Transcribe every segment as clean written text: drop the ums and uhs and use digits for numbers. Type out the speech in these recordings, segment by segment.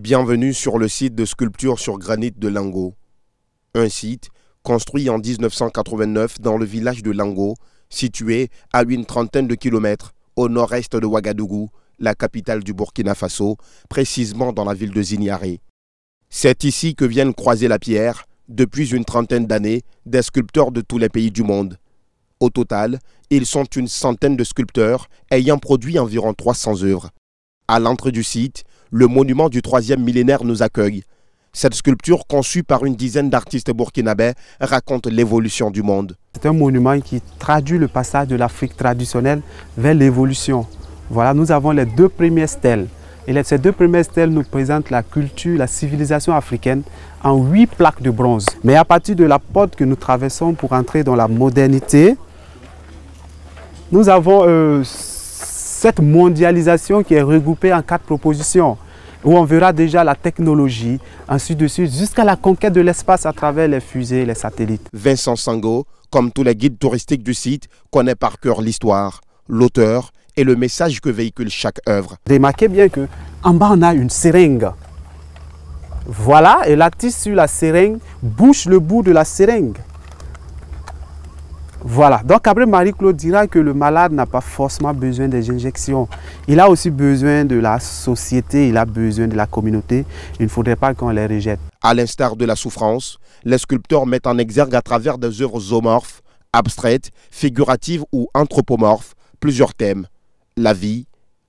Bienvenue sur le site de sculpture sur granit de Lango. Un site construit en 1989 dans le village de Lango, situé à une trentaine de kilomètres au nord-est de Ouagadougou, la capitale du Burkina Faso, précisément dans la ville de Zignaré. C'est ici que viennent croiser la pierre, depuis une trentaine d'années, des sculpteurs de tous les pays du monde. Au total, ils sont une centaine de sculpteurs ayant produit environ 300 œuvres. À l'entrée du site, le monument du 3e millénaire nous accueille. Cette sculpture, conçue par une dizaine d'artistes burkinabés, raconte l'évolution du monde. C'est un monument qui traduit le passage de l'Afrique traditionnelle vers l'évolution. Voilà, nous avons les deux premières stèles. Et ces deux premières stèles nous présentent la culture, la civilisation africaine en 8 plaques de bronze. Mais à partir de la porte que nous traversons pour entrer dans la modernité, nous avons cette mondialisation qui est regroupée en 4 propositions, où on verra déjà la technologie, ainsi de suite, jusqu'à la conquête de l'espace à travers les fusées et les satellites. Vincent Sango, comme tous les guides touristiques du site, connaît par cœur l'histoire, l'auteur et le message que véhicule chaque œuvre. Remarquez bien qu'en bas, on a une seringue. Voilà, et l'artiste sur la seringue bouche le bout de la seringue. Voilà, donc après Marie-Claude dira que le malade n'a pas forcément besoin des injections. Il a aussi besoin de la société, il a besoin de la communauté. Il ne faudrait pas qu'on les rejette. À l'instar de la souffrance, les sculpteurs mettent en exergue à travers des œuvres zoomorphes, abstraites, figuratives ou anthropomorphes, plusieurs thèmes. La vie,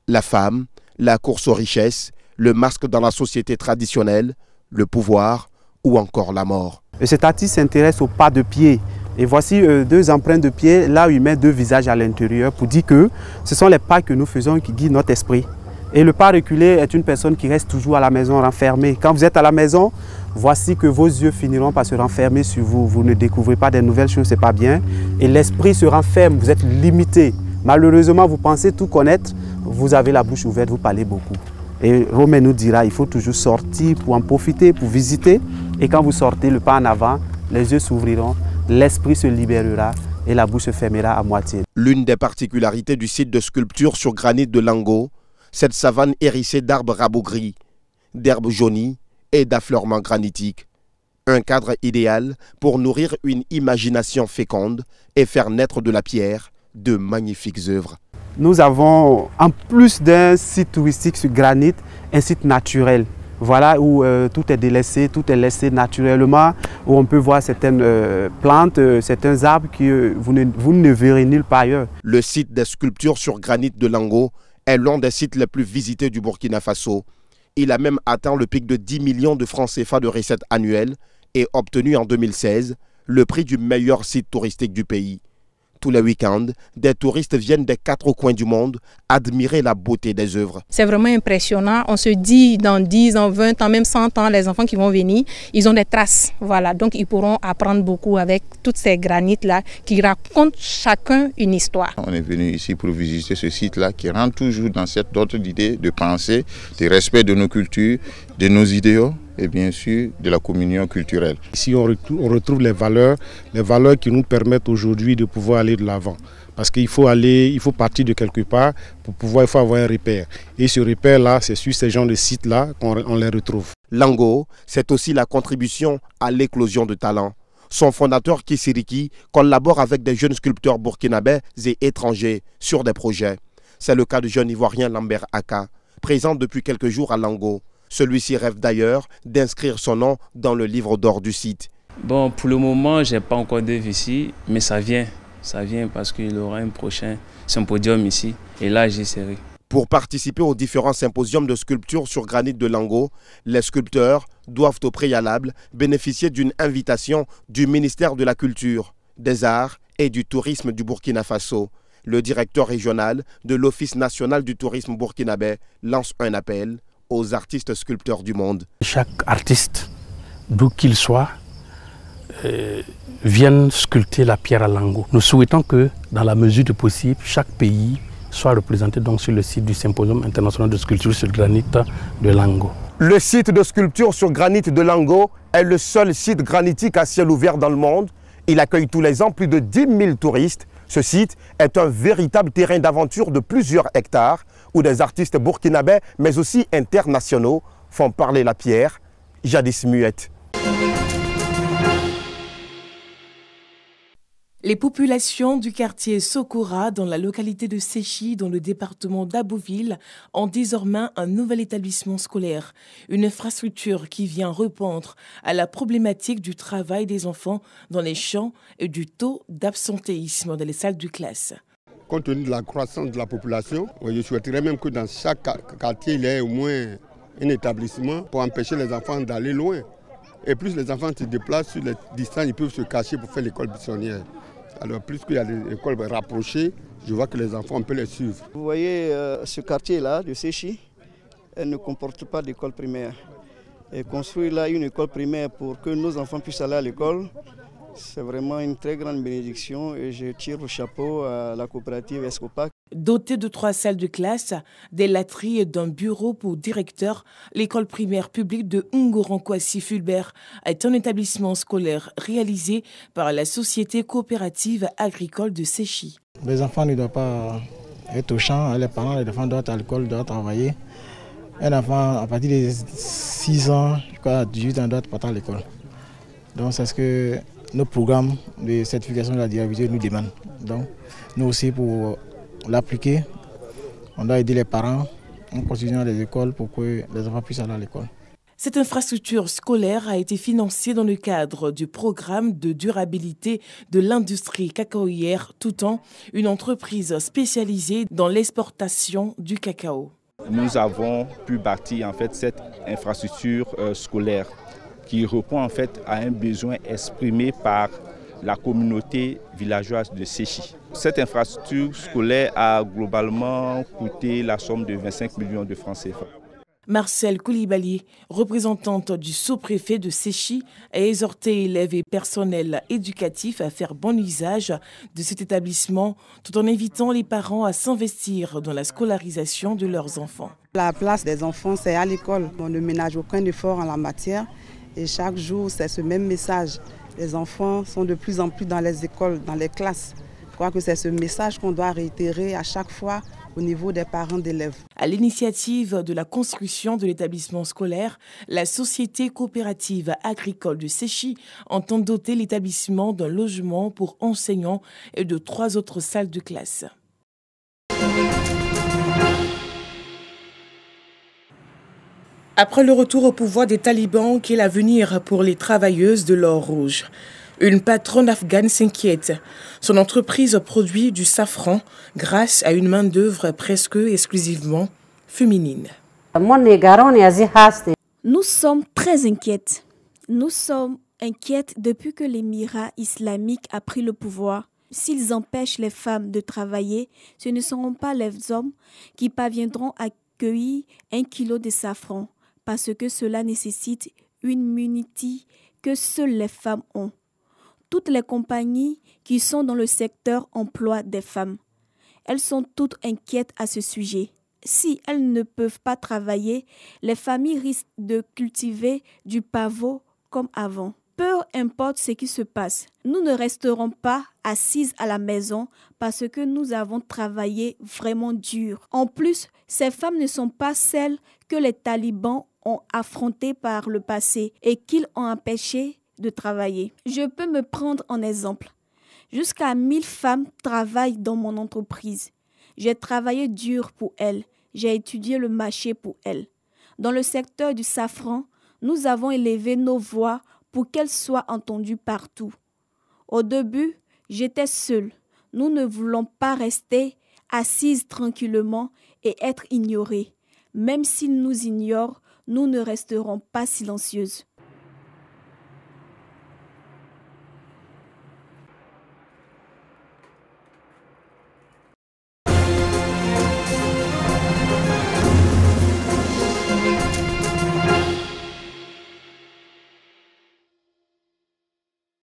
la femme, la course aux richesses, le masque dans la société traditionnelle, le pouvoir ou encore la mort. Et cet artiste s'intéresse aux pas de pied. Et voici 2 empreintes de pied, là où il met 2 visages à l'intérieur pour dire que ce sont les pas que nous faisons qui guident notre esprit. Et le pas reculé est une personne qui reste toujours à la maison renfermée. Quand vous êtes à la maison, voici que vos yeux finiront par se renfermer sur vous. Vous ne découvrez pas des nouvelles choses, ce n'est pas bien. Et l'esprit se renferme, vous êtes limité. Malheureusement, vous pensez tout connaître, vous avez la bouche ouverte, vous parlez beaucoup. Et Romain nous dira, il faut toujours sortir pour en profiter, pour visiter. Et quand vous sortez le pas en avant, les yeux s'ouvriront, l'esprit se libérera et la bouche se fermera à moitié. L'une des particularités du site de sculpture sur granit de Lango, cette savane hérissée d'arbres rabougris, d'herbes jaunies et d'affleurements granitiques. Un cadre idéal pour nourrir une imagination féconde et faire naître de la pierre de magnifiques œuvres. Nous avons, en plus d'un site touristique sur granit, un site naturel. Voilà où tout est délaissé, tout est laissé naturellement, où on peut voir certaines plantes, certains arbres que vous ne verrez nulle part ailleurs. Le site des sculptures sur granit de Lango est l'un des sites les plus visités du Burkina Faso. Il a même atteint le pic de 10 millions de francs CFA de recettes annuelles et obtenu en 2016 le prix du meilleur site touristique du pays. Tous les week-ends, des touristes viennent des 4 coins du monde admirer la beauté des œuvres. C'est vraiment impressionnant. On se dit dans 10 ans, 20 ans, même 100 ans, les enfants qui vont venir, ils ont des traces. Voilà, donc ils pourront apprendre beaucoup avec toutes ces granites-là qui racontent chacun une histoire. On est venu ici pour visiter ce site-là qui rentre toujours dans cette autre idée de pensée, de respect de nos cultures, de nos idéaux et bien sûr de la communion culturelle. Ici on retrouve les valeurs qui nous permettent aujourd'hui de pouvoir aller de l'avant. Parce qu'il faut partir de quelque part pour pouvoir, il faut avoir un repère. Et ce repère-là, c'est sur ces genres de sites-là qu'on les retrouve. Lango, c'est aussi la contribution à l'éclosion de talents. Son fondateur Kisiriki collabore avec des jeunes sculpteurs burkinabés et étrangers sur des projets. C'est le cas du jeune ivoirien Lambert Aka, présent depuis quelques jours à Lango. Celui-ci rêve d'ailleurs d'inscrire son nom dans le livre d'or du site. Bon, pour le moment, je n'ai pas encore d'œuvre ici, mais ça vient. Ça vient parce qu'il y aura un prochain symposium ici. Et là, j'essaierai. Pour participer aux différents symposiums de sculpture sur granit de Lango, les sculpteurs doivent au préalable bénéficier d'une invitation du ministère de la Culture, des Arts et du Tourisme du Burkina Faso. Le directeur régional de l'Office national du tourisme burkinabé lance un appel aux artistes sculpteurs du monde. Chaque artiste, d'où qu'il soit, vienne sculpter la pierre à Lango. Nous souhaitons que, dans la mesure du possible, chaque pays soit représenté donc sur le site du Symposium international de sculpture sur granit de Lango. Le site de sculpture sur granit de Lango est le seul site granitique à ciel ouvert dans le monde. Il accueille tous les ans plus de 10 000 touristes. Ce site est un véritable terrain d'aventure de plusieurs hectares où des artistes burkinabés, mais aussi internationaux, font parler la pierre, jadis muette. Les populations du quartier Sokora, dans la localité de Séchi, dans le département d'Abouville, ont désormais un nouvel établissement scolaire. Une infrastructure qui vient répondre à la problématique du travail des enfants dans les champs et du taux d'absentéisme dans les salles de classe. Compte tenu de la croissance de la population, je souhaiterais même que dans chaque quartier, il y ait au moins un établissement pour empêcher les enfants d'aller loin. Et plus les enfants se déplacent sur les distances, ils peuvent se cacher pour faire l'école buissonnière. Alors plus qu'il y a des écoles rapprochées, je vois que les enfants, on peut les suivre. Vous voyez ce quartier-là de Séchi, elle ne comporte pas d'école primaire. Et construire là une école primaire pour que nos enfants puissent aller à l'école, c'est vraiment une très grande bénédiction et je tire le chapeau à la coopérative Escopac. Dotée de 3 salles de classe, des latrines et d'un bureau pour directeur, l'école primaire publique de Ngoran-Kwasi-Fulbert est un établissement scolaire réalisé par la Société coopérative agricole de Séchi. Les enfants ne doivent pas être au champ, les parents, les enfants doivent être à l'école, doivent travailler. Un enfant, à partir de 6 ans jusqu'à 18 ans, doit partir à l'école. Donc c'est ce que nos programmes de certification de la diversité nous demandent. Donc nous aussi, pour l'appliquer, on doit aider les parents en continuant les écoles pour que les enfants puissent aller à l'école. Cette infrastructure scolaire a été financée dans le cadre du programme de durabilité de l'industrie cacaoyère Toutan, une entreprise spécialisée dans l'exportation du cacao. Nous avons pu bâtir en fait cette infrastructure scolaire qui répond en fait à un besoin exprimé par la communauté villageoise de Séchi. Cette infrastructure scolaire a globalement coûté la somme de 25 millions de francs CFA. Marcel Koulibaly, représentante du sous-préfet de Séchi, a exhorté élèves et personnels éducatifs à faire bon usage de cet établissement tout en invitant les parents à s'investir dans la scolarisation de leurs enfants. La place des enfants, c'est à l'école. On ne ménage aucun effort en la matière et chaque jour, c'est ce même message. Les enfants sont de plus en plus dans les écoles, dans les classes. Je crois que c'est ce message qu'on doit réitérer à chaque fois au niveau des parents d'élèves. À l'initiative de la construction de l'établissement scolaire, la Société coopérative agricole de Séchi entend doter l'établissement d'un logement pour enseignants et de 3 autres salles de classe. Après le retour au pouvoir des talibans, quel est l'avenir pour les travailleuses de l'or rouge ? Une patronne afghane s'inquiète. Son entreprise produit du safran grâce à une main-d'œuvre presque exclusivement féminine. Nous sommes très inquiètes. Nous sommes inquiètes depuis que l'Émirat islamique a pris le pouvoir. S'ils empêchent les femmes de travailler, ce ne seront pas les hommes qui parviendront à cueillir 1 kilo de safran parce que cela nécessite une immunité que seules les femmes ont. Toutes les compagnies qui sont dans le secteur emploient des femmes. Elles sont toutes inquiètes à ce sujet. Si elles ne peuvent pas travailler, les familles risquent de cultiver du pavot comme avant. Peu importe ce qui se passe, nous ne resterons pas assises à la maison parce que nous avons travaillé vraiment dur. En plus, ces femmes ne sont pas celles que les talibans ont affrontées par le passé et qu'ils ont empêchées de travailler. Je peux me prendre en exemple. Jusqu'à 1000 femmes travaillent dans mon entreprise. J'ai travaillé dur pour elles. J'ai étudié le marché pour elles. Dans le secteur du safran, nous avons élevé nos voix pour qu'elles soient entendues partout. Au début, j'étais seule. Nous ne voulons pas rester assises tranquillement et être ignorées. Même s'ils nous ignorent, nous ne resterons pas silencieuses.